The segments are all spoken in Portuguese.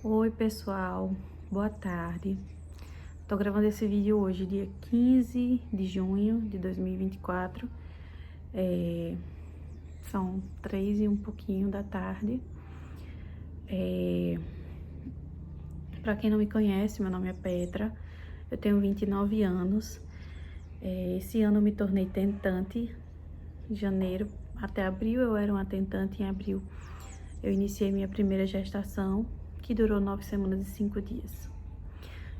Oi pessoal, boa tarde. Tô gravando esse vídeo hoje, dia 15 de junho de 2024. São 3 e um pouquinho da tarde. Pra quem não me conhece, meu nome é Petra, eu tenho 29 anos. Esse ano eu me tornei tentante. Em janeiro até abril eu era uma tentante, em abril eu iniciei minha primeira gestação, que durou 9 semanas e 5 dias.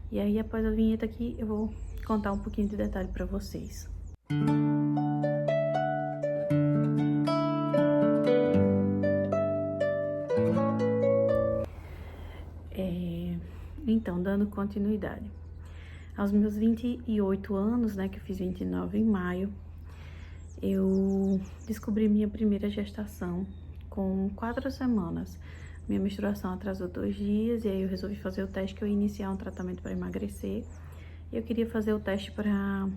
E aí, após a vinheta aqui, eu vou contar um pouquinho de detalhe para vocês. Então, dando continuidade. Aos meus 28 anos, né, que eu fiz 29 em maio, eu descobri minha primeira gestação com 4 semanas. Minha menstruação atrasou 2 dias e aí eu resolvi fazer o teste, que eu ia iniciar um tratamento para emagrecer. Eu queria fazer o teste para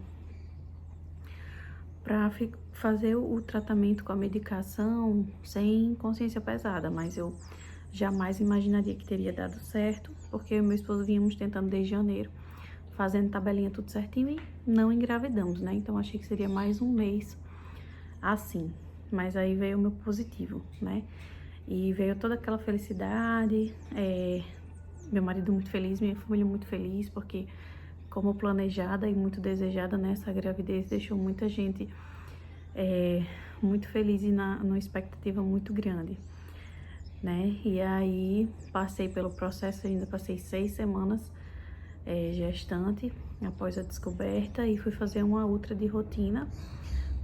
fazer o tratamento com a medicação sem consciência pesada, mas eu jamais imaginaria que teria dado certo, porque eu e meu esposo vínhamos tentando desde janeiro, fazendo tabelinha tudo certinho e não engravidamos, né? Então achei que seria mais um mês assim, mas aí veio o meu positivo, né? E veio toda aquela felicidade, meu marido muito feliz, minha família muito feliz, porque como planejada e muito desejada, né, essa gravidez deixou muita gente muito feliz e numa expectativa muito grande, né? E aí passei pelo processo, ainda passei 6 semanas gestante após a descoberta e fui fazer uma ultra de rotina,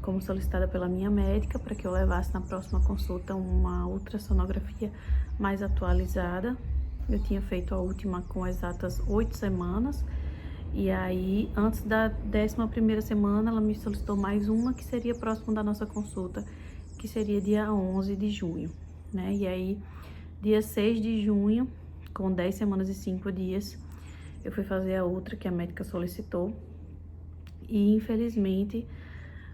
como solicitada pela minha médica, para que eu levasse na próxima consulta uma ultrassonografia mais atualizada. Eu tinha feito a última com exatas 8 semanas. E aí, antes da 11ª semana, ela me solicitou mais uma, que seria próximo da nossa consulta, que seria dia 11 de junho, né? E aí, dia 6 de junho, com 10 semanas e 5 dias, eu fui fazer a outra que a médica solicitou. E, infelizmente,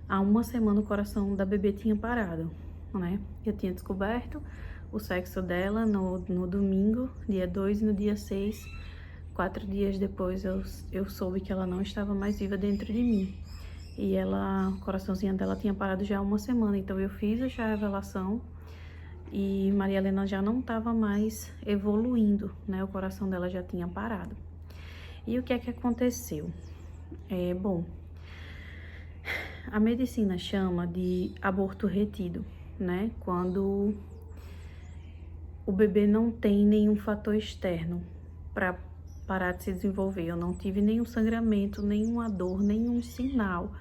há uma semana o coração da bebê tinha parado, né? Eu tinha descoberto o sexo dela no domingo, dia 2, e no dia 6, 4 dias depois, eu soube que ela não estava mais viva dentro de mim. E o coraçãozinho dela tinha parado já há uma semana, então eu fiz a chá revelação e Maria Helena já não estava mais evoluindo, né? O coração dela já tinha parado. E o que é que aconteceu? Bom, a medicina chama de aborto retido, né? Quando o bebê não tem nenhum fator externo para parar de se desenvolver. Eu não tive nenhum sangramento, nenhuma dor, nenhum sinal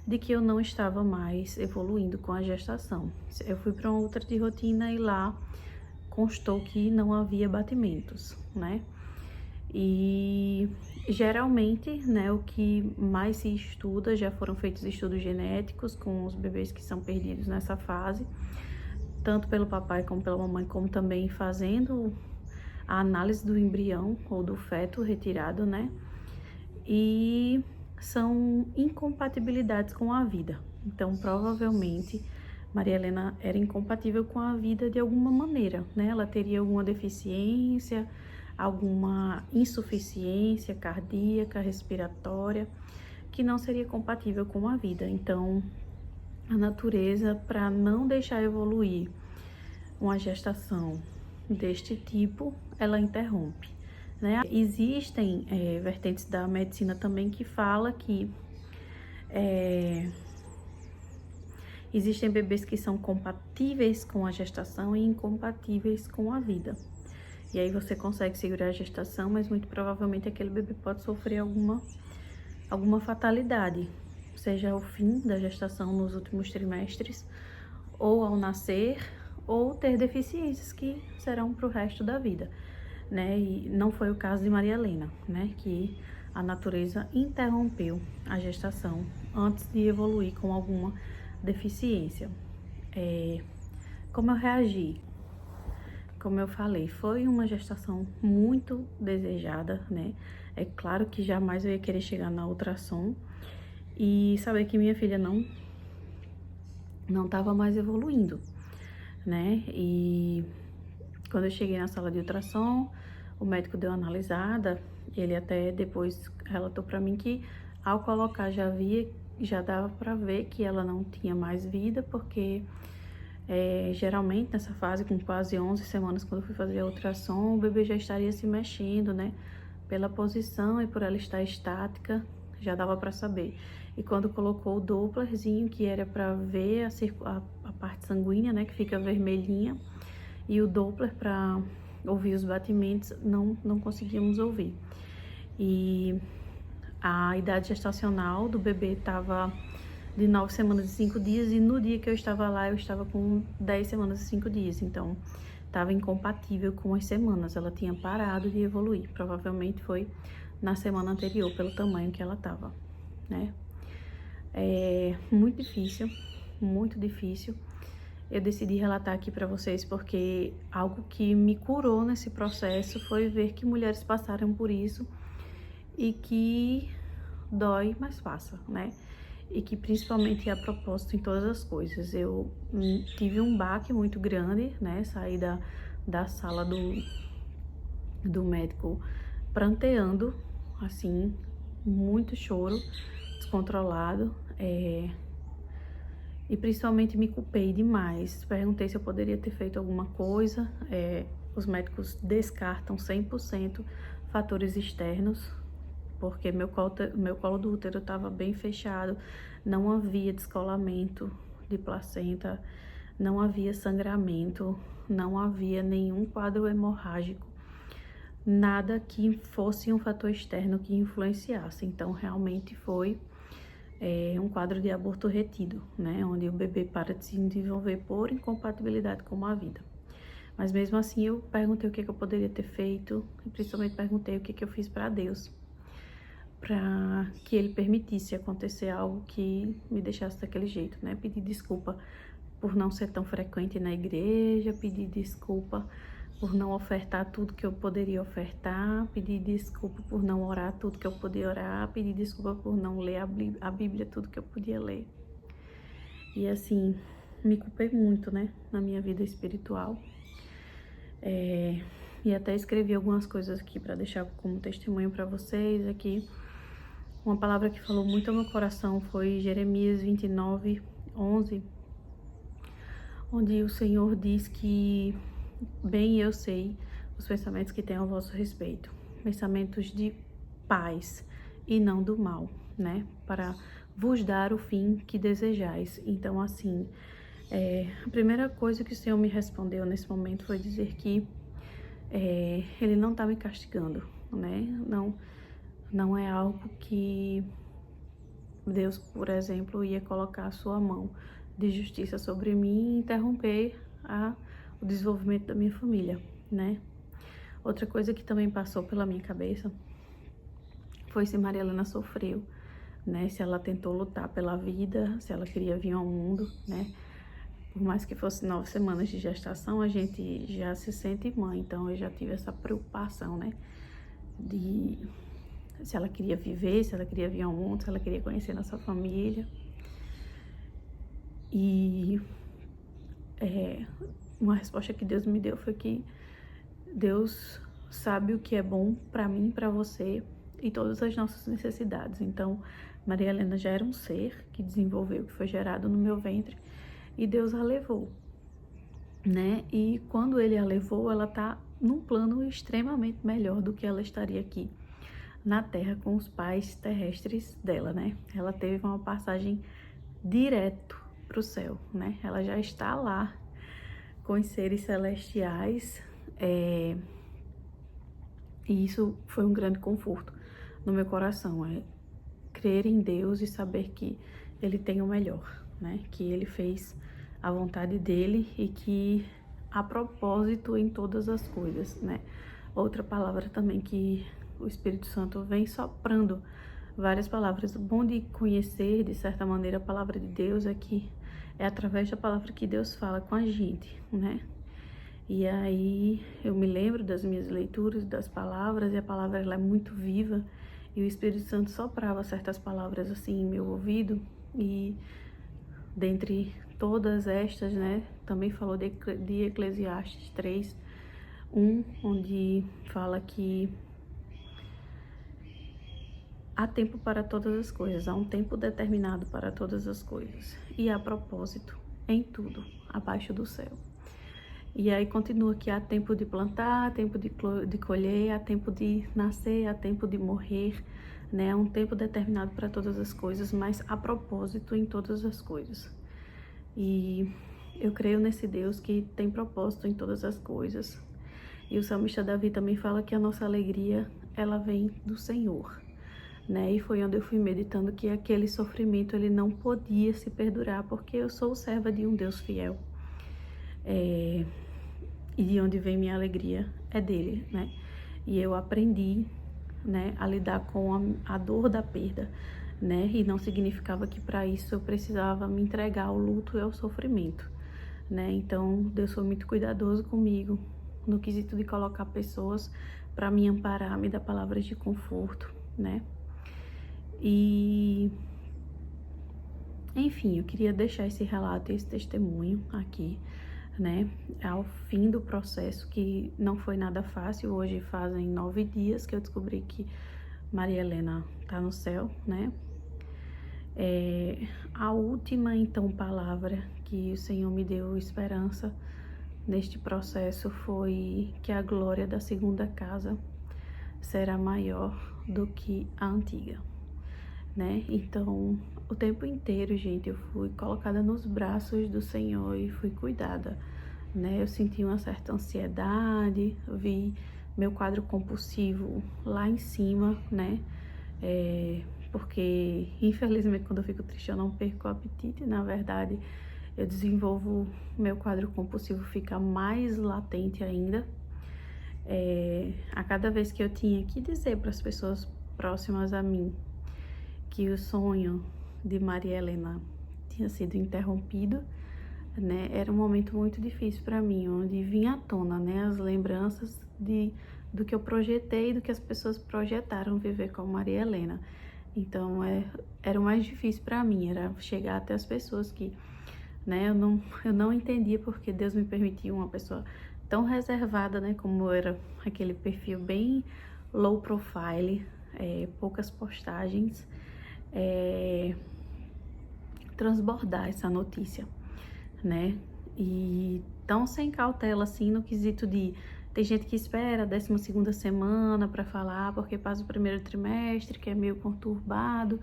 de que eu não estava mais evoluindo com a gestação. Eu fui para uma outra de rotina e lá constou que não havia batimentos, né? E geralmente, né, o que mais se estuda, já foram feitos estudos genéticos com os bebês que são perdidos nessa fase, tanto pelo papai como pela mamãe, como também fazendo a análise do embrião ou do feto retirado, né? E são incompatibilidades com a vida. Então, provavelmente, Maria Helena era incompatível com a vida de alguma maneira, né? Ela teria alguma deficiência, alguma insuficiência cardíaca, respiratória, que não seria compatível com a vida. Então, a natureza, para não deixar evoluir uma gestação deste tipo, ela interrompe, né? Existem vertentes da medicina também que fala que existem bebês que são compatíveis com a gestação e incompatíveis com a vida. E aí você consegue segurar a gestação, mas muito provavelmente aquele bebê pode sofrer alguma fatalidade, seja o fim da gestação nos últimos trimestres, ou ao nascer, ou ter deficiências que serão para o resto da vida, né? E não foi o caso de Maria Helena, né? Que a natureza interrompeu a gestação antes de evoluir com alguma deficiência. Como eu reagi? Como eu falei, foi uma gestação muito desejada, né? É claro que jamais eu ia querer chegar na ultrassom e saber que minha filha não estava mais evoluindo, né? E quando eu cheguei na sala de ultrassom, O médico deu uma analisada, ele até depois relatou para mim que ao colocar já dava para ver que ela não tinha mais vida, porque geralmente nessa fase, com quase 11 semanas, quando eu fui fazer a ultrassom, o bebê já estaria se mexendo, né? Pela posição e por ela estar estática, já dava para saber. E quando colocou o Dopplerzinho, que era para ver a parte sanguínea, né, que fica vermelhinha, e o Doppler para ouvir os batimentos, não conseguíamos ouvir. E a idade gestacional do bebê estava de 9 semanas e 5 dias, e no dia que eu estava lá, eu estava com 10 semanas e 5 dias, então estava incompatível com as semanas, ela tinha parado de evoluir, provavelmente foi na semana anterior, pelo tamanho que ela estava, né? É muito difícil, muito difícil. Eu decidi relatar aqui para vocês porque algo que me curou nesse processo foi ver que mulheres passaram por isso e que dói, mas passa, né? E que principalmente é a propósito em todas as coisas. Eu tive um baque muito grande, né? Saí da sala do médico pranteando, assim, muito choro, descontrolado, e principalmente me culpei demais. Perguntei se eu poderia ter feito alguma coisa. Os médicos descartam 100% fatores externos, porque meu colo do útero estava bem fechado, não havia descolamento de placenta, não havia sangramento, não havia nenhum quadro hemorrágico, nada que fosse um fator externo que influenciasse. Então, realmente foi um quadro de aborto retido, né, onde o bebê para de se desenvolver por incompatibilidade com a vida. Mas mesmo assim, eu perguntei o que eu poderia ter feito, e principalmente perguntei o que eu fiz para Deus, para que ele permitisse acontecer algo que me deixasse daquele jeito, né? Pedir desculpa por não ser tão frequente na igreja, pedir desculpa por não ofertar tudo que eu poderia ofertar, pedir desculpa por não orar tudo que eu podia orar, pedir desculpa por não ler a Bíblia tudo que eu podia ler. E assim, me culpei muito, né, na minha vida espiritual. E até escrevi algumas coisas aqui para deixar como testemunho para vocês aqui. Uma palavra que falou muito ao meu coração foi Jeremias 29:11, onde o Senhor diz que bem eu sei os pensamentos que tenho ao vosso respeito, pensamentos de paz e não do mal, né? Para vos dar o fim que desejais. Então, assim, a primeira coisa que o Senhor me respondeu nesse momento foi dizer que Ele não está me castigando, né? Não é algo que Deus, por exemplo, ia colocar a sua mão de justiça sobre mim e interromper o desenvolvimento da minha família, né? Outra coisa que também passou pela minha cabeça foi se Maria Helena sofreu, né? Se ela tentou lutar pela vida, se ela queria vir ao mundo, né? Por mais que fosse 9 semanas de gestação, a gente já se sente mãe, então eu já tive essa preocupação, né? De se ela queria viver, se ela queria vir ao mundo, se ela queria conhecer nossa família. E uma resposta que Deus me deu foi que Deus sabe o que é bom para mim, para você e todas as nossas necessidades. Então, Maria Helena já era um ser que desenvolveu, que foi gerado no meu ventre, e Deus a levou, né? E quando Ele a levou, ela tá num plano extremamente melhor do que ela estaria aqui na Terra com os pais terrestres dela, né? Ela teve uma passagem direto para o céu, né? Ela já está lá com os seres celestiais, e isso foi um grande conforto no meu coração, crer em Deus e saber que Ele tem o melhor, né? Que Ele fez a vontade dEle e que há propósito em todas as coisas, né? Outra palavra também que o Espírito Santo vem soprando várias palavras. O bom de conhecer, de certa maneira, a palavra de Deus é que é através da palavra que Deus fala com a gente, né? E aí eu me lembro das minhas leituras, das palavras, e a palavra ela é muito viva, e o Espírito Santo soprava certas palavras assim em meu ouvido, e dentre todas estas, né, também falou de Eclesiastes 3, onde fala que há tempo para todas as coisas, há um tempo determinado para todas as coisas, e há propósito em tudo, abaixo do céu. E aí continua que há tempo de plantar, há tempo de colher, há tempo de nascer, há tempo de morrer, né? Há um tempo determinado para todas as coisas, mas há propósito em todas as coisas. E eu creio nesse Deus que tem propósito em todas as coisas. E o salmista Davi também fala que a nossa alegria, ela vem do Senhor, né? E foi onde eu fui meditando que aquele sofrimento, ele não podia se perdurar, porque eu sou serva de um Deus fiel. E de onde vem minha alegria é dele, né? E eu aprendi, né, a lidar com a dor da perda, né? E não significava que para isso eu precisava me entregar ao luto e ao sofrimento, né? Então, Deus foi muito cuidadoso comigo no quesito de colocar pessoas para me amparar, me dar palavras de conforto, né? E, enfim, eu queria deixar esse relato, esse testemunho aqui, né, ao fim do processo, que não foi nada fácil. Hoje fazem 9 dias que eu descobri que Maria Helena tá no céu, né? A última, então, palavra que o Senhor me deu esperança neste processo foi que a glória da segunda casa será maior do que a antiga, né? Então, o tempo inteiro, gente, eu fui colocada nos braços do Senhor e fui cuidada, né? Eu senti uma certa ansiedade, vi meu quadro compulsivo lá em cima, né? Porque, infelizmente, quando eu fico triste, eu não perco o apetite. Na verdade, eu desenvolvo, meu quadro compulsivo fica mais latente ainda. A cada vez que eu tinha que dizer para as pessoas próximas a mim que o sonho de Maria Helena tinha sido interrompido, né, era um momento muito difícil para mim, onde vinha à tona, né, as lembranças do que eu projetei, do que as pessoas projetaram viver com Maria Helena. Então, era o mais difícil para mim, era chegar até as pessoas que, né, eu não entendia porque Deus me permitiu uma pessoa tão reservada, né, como eu era, aquele perfil bem low profile, poucas postagens, transbordar essa notícia, né? E tão sem cautela assim no quesito de tem gente que espera a 12ª semana para falar porque passa o primeiro trimestre, que é meio conturbado,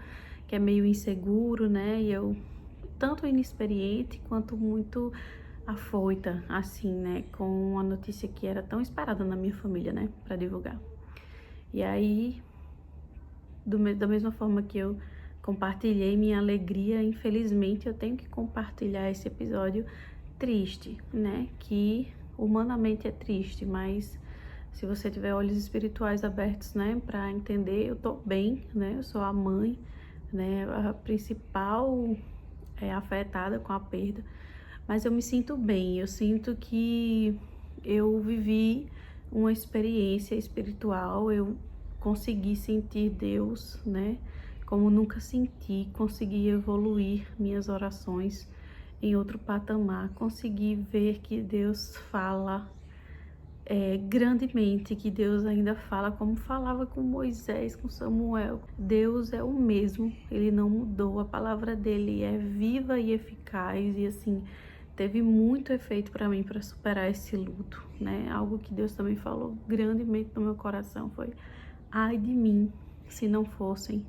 que é meio inseguro, né? E eu, tanto inexperiente quanto muito afoita, assim, né? Com uma notícia que era tão esperada na minha família, né? Para divulgar. E aí, da mesma forma que eu compartilhei minha alegria, infelizmente eu tenho que compartilhar esse episódio triste, né? Que humanamente é triste, mas se você tiver olhos espirituais abertos, né, para entender, eu tô bem, né? Eu sou a mãe, né, a principal afetada com a perda, mas eu me sinto bem. Eu sinto que eu vivi uma experiência espiritual, eu consegui sentir Deus, né? Como nunca senti, consegui evoluir minhas orações em outro patamar, consegui ver que Deus fala grandemente, que Deus ainda fala como falava com Moisés, com Samuel. Deus é o mesmo, ele não mudou, a palavra dele é viva e eficaz, e assim, teve muito efeito para mim para superar esse luto, né? Algo que Deus também falou grandemente no meu coração foi: ai de mim, se não fossem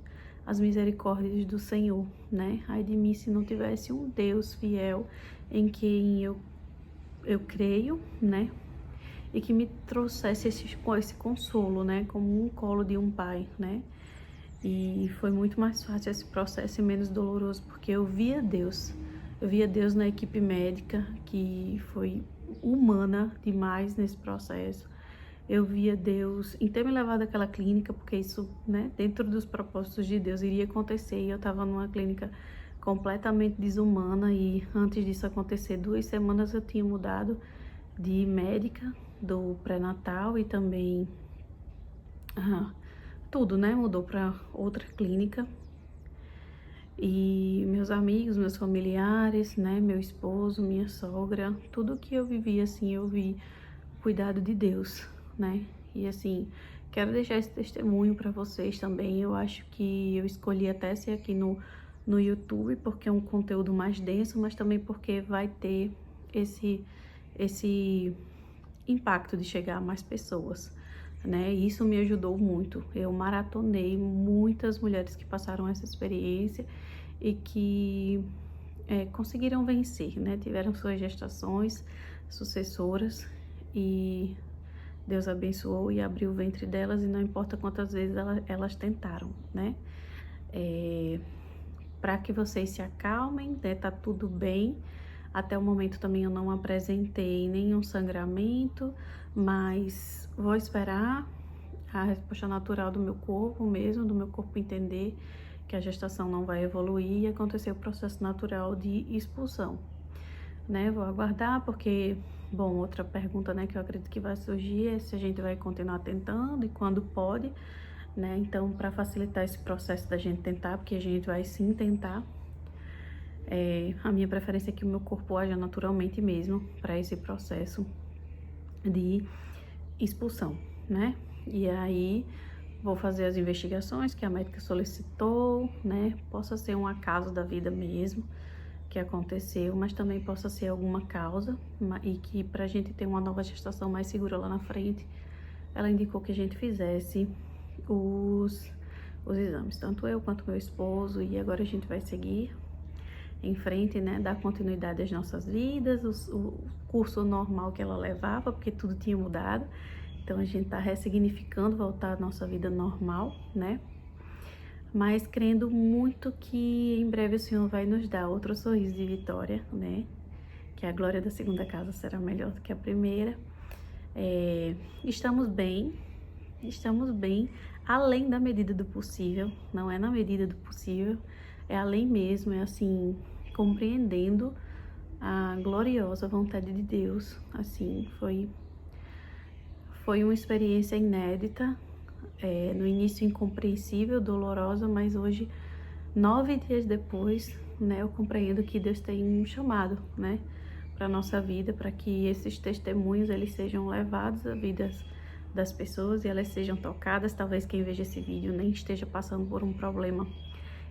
as misericórdias do Senhor, né? Ai de mim se não tivesse um Deus fiel em quem eu creio, né? E que me trouxesse esse consolo, né? Como um colo de um pai, né? E foi muito mais fácil esse processo e menos doloroso, porque eu via Deus. Eu via Deus na equipe médica, que foi humana demais nesse processo. Eu via Deus em ter me levado àquela clínica, porque isso, né, dentro dos propósitos de Deus iria acontecer. E eu estava numa clínica completamente desumana, e antes disso acontecer, 2 semanas eu tinha mudado de médica do pré-natal e também tudo, né? Mudou para outra clínica. E meus amigos, meus familiares, né? Meu esposo, minha sogra, tudo que eu vivi assim, eu vi o cuidado de Deus, né? E assim, quero deixar esse testemunho para vocês também. Eu acho que eu escolhi até ser aqui no YouTube, porque é um conteúdo mais denso, mas também porque vai ter esse impacto de chegar a mais pessoas, né? E isso me ajudou muito. Eu maratonei muitas mulheres que passaram essa experiência e que conseguiram vencer, né? Tiveram suas gestações sucessoras e Deus abençoou e abriu o ventre delas, e não importa quantas vezes elas tentaram, né? Para que vocês se acalmem, né? Tá tudo bem. Até o momento também eu não apresentei nenhum sangramento, mas vou esperar a resposta natural do meu corpo mesmo, do meu corpo entender que a gestação não vai evoluir e acontecer o processo natural de expulsão, né? Vou aguardar porque, bom, outra pergunta, né, que eu acredito que vai surgir é se a gente vai continuar tentando e quando pode, né? Então, para facilitar esse processo da gente tentar, porque a gente vai sim tentar, a minha preferência é que o meu corpo haja naturalmente mesmo para esse processo de expulsão, né? E aí vou fazer as investigações que a médica solicitou, né? Possa ser um acaso da vida mesmo que aconteceu, mas também possa ser alguma causa, e que pra gente ter uma nova gestação mais segura lá na frente, ela indicou que a gente fizesse os exames, tanto eu quanto meu esposo, e agora a gente vai seguir em frente, né, dar continuidade às nossas vidas, o curso normal que ela levava, porque tudo tinha mudado. Então a gente tá ressignificando, voltar à nossa vida normal, né? Mas crendo muito que em breve o Senhor vai nos dar outro sorriso de vitória, né? Que a glória da segunda casa será melhor do que a primeira. Estamos bem, além da medida do possível, não é na medida do possível, é além mesmo, é assim, compreendendo a gloriosa vontade de Deus. Assim, foi uma experiência inédita, no início incompreensível, dolorosa, mas hoje, 9 dias depois, né, eu compreendo que Deus tem um chamado, né, para nossa vida, para que esses testemunhos eles sejam levados à vida das pessoas e elas sejam tocadas. Talvez quem veja esse vídeo nem esteja passando por um problema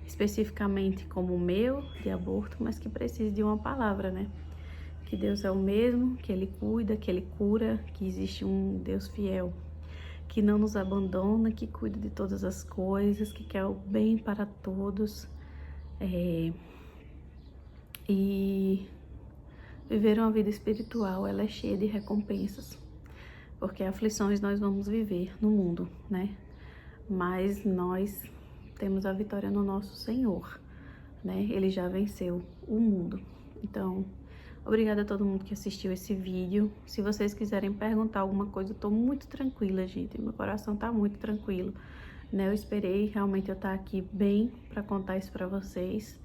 especificamente como o meu, de aborto, mas que precise de uma palavra, né? Que Deus é o mesmo, que Ele cuida, que Ele cura, que existe um Deus fiel, que não nos abandona, que cuida de todas as coisas, que quer o bem para todos. E viver uma vida espiritual, ela é cheia de recompensas, porque aflições nós vamos viver no mundo, né? Mas nós temos a vitória no nosso Senhor, né? Ele já venceu o mundo. Então, obrigada a todo mundo que assistiu esse vídeo. Se vocês quiserem perguntar alguma coisa, eu tô muito tranquila, gente. Meu coração tá muito tranquilo, né? Eu esperei realmente eu estar aqui bem para contar isso para vocês.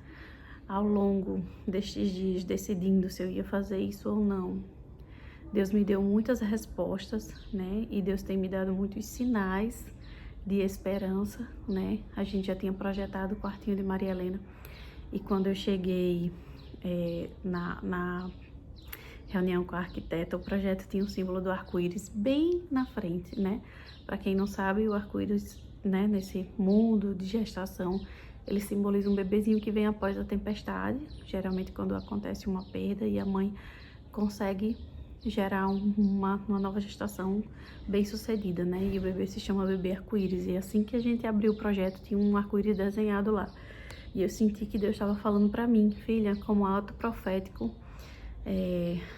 Ao longo destes dias, decidindo se eu ia fazer isso ou não, Deus me deu muitas respostas, né? E Deus tem me dado muitos sinais de esperança, né? A gente já tinha projetado o quartinho de Maria Helena, e quando eu cheguei na reunião com a arquiteta, o projeto tinha o símbolo do arco-íris bem na frente, né? Para quem não sabe, o arco-íris, né, nesse mundo de gestação, ele simboliza um bebezinho que vem após a tempestade, geralmente quando acontece uma perda e a mãe consegue gerar uma nova gestação bem sucedida, né? E o bebê se chama bebê arco-íris. E assim que a gente abriu o projeto, tinha um arco-íris desenhado lá. E eu senti que Deus estava falando para mim: filha, como ato profético,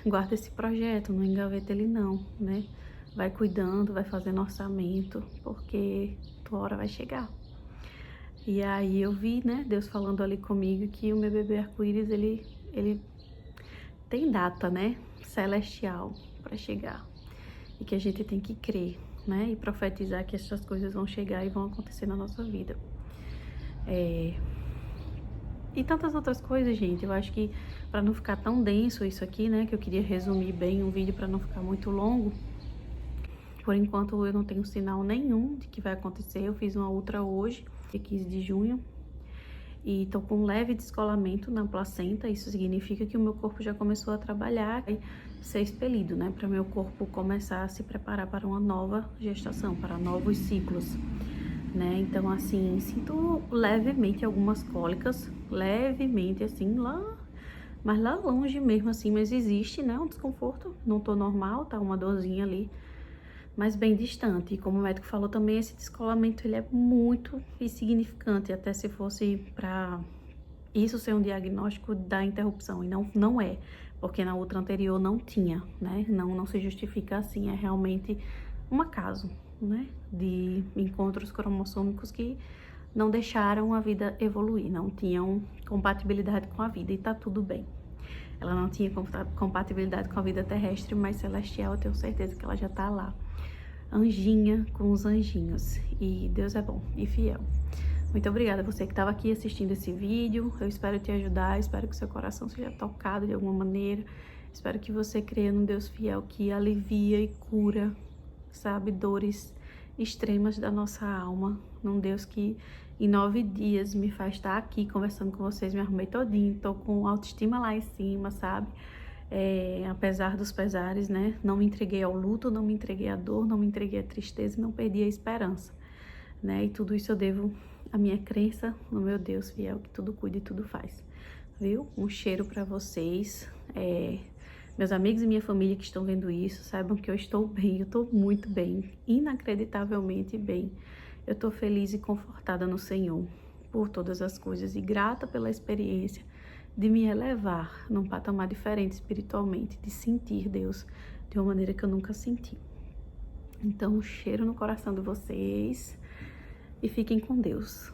guarda esse projeto, não engaveta ele não, né? Vai cuidando, vai fazendo orçamento, porque tua hora vai chegar. E aí eu vi, né, Deus falando ali comigo que o meu bebê arco-íris, ele tem data, né, celestial para chegar. E que a gente tem que crer, né, e profetizar que essas coisas vão chegar e vão acontecer na nossa vida. E tantas outras coisas, gente. Eu acho que para não ficar tão denso isso aqui, né, que eu queria resumir bem um vídeo para não ficar muito longo. Por enquanto eu não tenho sinal nenhum de que vai acontecer. Eu fiz uma ultra hoje, dia 15 de junho, e tô com um leve descolamento na placenta. Isso significa que o meu corpo já começou a trabalhar. ser expelido, né? Para meu corpo começar a se preparar para uma nova gestação, para novos ciclos, né? Então, assim, sinto levemente algumas cólicas, levemente, assim, mas lá longe mesmo, assim, mas existe, né? Um desconforto, não tô normal, tá uma dorzinha ali, mas bem distante. E como o médico falou também, esse descolamento, ele é muito insignificante, até se fosse para isso ser um diagnóstico da interrupção, e não é, porque na outra anterior não tinha, né? Não se justifica assim, é realmente um acaso, né? De encontros cromossômicos que não deixaram a vida evoluir, não tinham compatibilidade com a vida e tá tudo bem. Ela não tinha compatibilidade com a vida terrestre, mas celestial, eu tenho certeza que ela já tá lá. Anjinha com os anjinhos. E Deus é bom e fiel. Muito obrigada a você que estava aqui assistindo esse vídeo. Eu espero te ajudar, espero que seu coração seja tocado de alguma maneira. Espero que você creia num Deus fiel que alivia e cura, sabe, dores extremas da nossa alma. Num Deus que em 9 dias me faz estar aqui conversando com vocês, me arrumei todinho, tô com autoestima lá em cima, sabe? Apesar dos pesares, né? Não me entreguei ao luto, não me entreguei à dor, não me entreguei à tristeza e não perdi a esperança, né? E tudo isso eu devo à minha crença no meu Deus fiel, que tudo cuida e tudo faz, viu? Um cheiro pra vocês, meus amigos e minha família que estão vendo isso, saibam que eu estou bem, eu tô muito bem, inacreditavelmente bem. Eu tô feliz e confortada no Senhor por todas as coisas e grata pela experiência de me elevar num patamar diferente espiritualmente, de sentir Deus de uma maneira que eu nunca senti. Então, um cheiro no coração de vocês e fiquem com Deus.